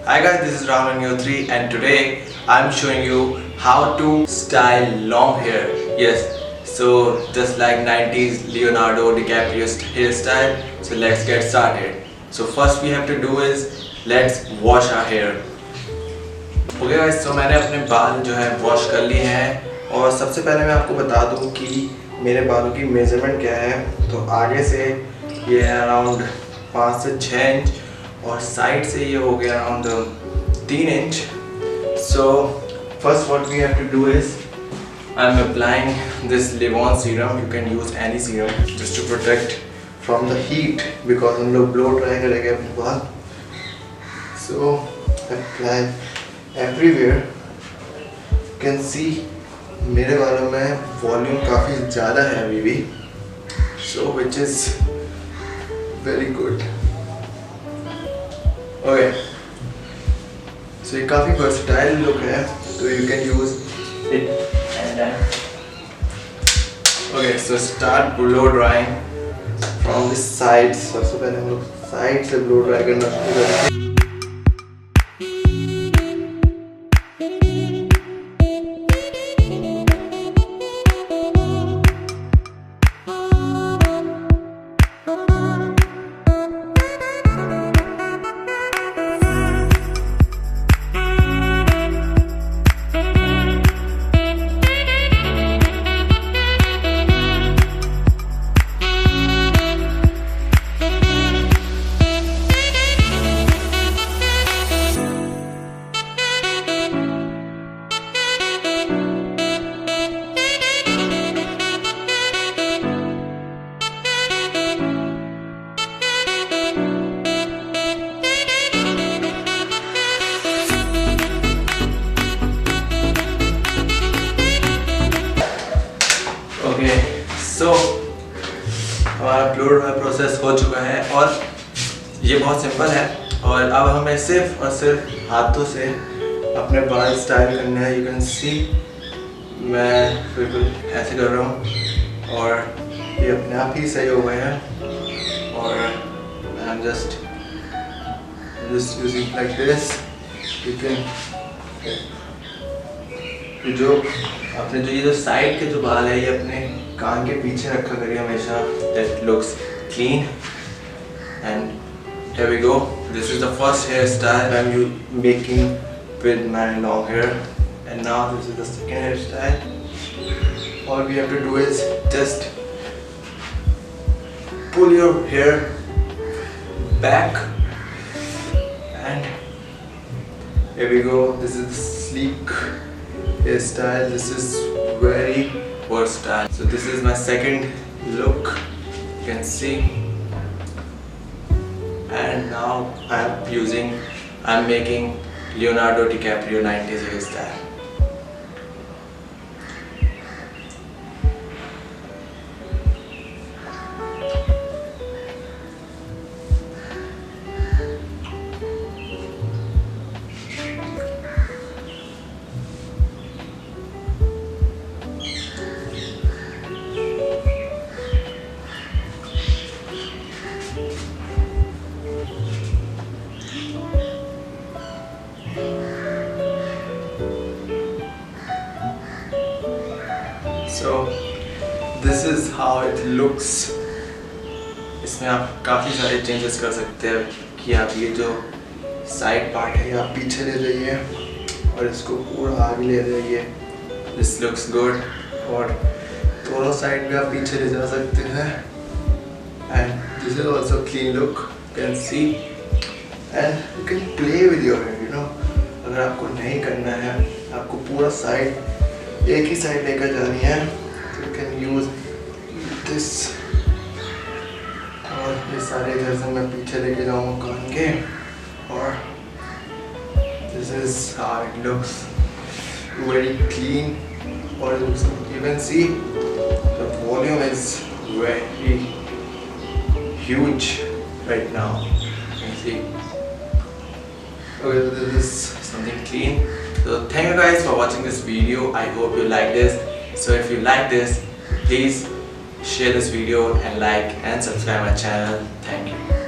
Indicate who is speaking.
Speaker 1: Hi guys, this is Rahul and today I'm showing you how to style long hair. Yes, so just like 90s Leonardo DiCaprio hairstyle. So let's get started. So first we have to do is let's wash our hair. Okay guys, so मैंने अपने बाल जो है wash कर लिए हैं और सबसे पहले मैं आपको बता दूं कि मेरे बालों की मेजरमेंट क्या है. तो आगे से ये है अराउंड 5 से 6 इंच और साइड से ये हो गया around 3 inch. So first what we have to do is I am applying this Livon serum. You can use any serum just to protect from the heat because हम लोग ब्लो ड्राई करेंगे अपने बाल. So apply everywhere. You can see मेरे बालों में volume काफ़ी ज़्यादा है अभी भी. So which is very good. Okay, so ये काफ़ी वर्सटाइल लुक है तो you can use it and okay. So start blow drawing from this side. सबसे पहले हम लोग साइड से ब्लो ड्राई करना शुरू करेंगे. ओके, सो हमारा ब्लो ड्राई प्रोसेस हो चुका है और ये बहुत सिंपल है. और अब हमें सिर्फ और सिर्फ हाथों से अपने बाल स्टाइल करने हैं. यू कैन सी मैं बिल्कुल ऐसे कर रहा हूँ और ये अपने आप ही सही हो गए हैं. और I am just using like this. You can जो अपने ये साइड के जो बाल है ये अपने कान के पीछे रखा करिए हमेशा. That looks clean. And here we go. This is the first hairstyle I'm making with my long hair, and now this is the second hairstyle. All we have to do is just pull your hair back and here we go. This is the sleek hairstyle. This is very versatile. So this is my second look, you can see. And now I'm making Leonardo DiCaprio 90s hairstyle. So this is how it looks. इसमें आप काफ़ी सारे changes कर सकते हैं कि आप ये जो साइड पार्ट है आप पीछे ले जाइए और इसको पूरा आगे ले जाइए. This looks good. और दोनों साइड भी आप पीछे ले जा सकते हैं. And this is also clean look. You can see and you can play with your hair. You know, अगर आपको नहीं करना है, आपको पूरा साइड एक ही साइड लेकर जानी है तो यू कैन यूज दिस. और ये सारे इधर से मैं पीछे लेके जाऊँगा कान के. और this is how it looks very clean. और you can see the volume is very huge right now. You can see. Okay, this is something clean. So thank you guys for watching this video. I hope you like this. So if you like this, please share this video and like and subscribe my channel. Thank you.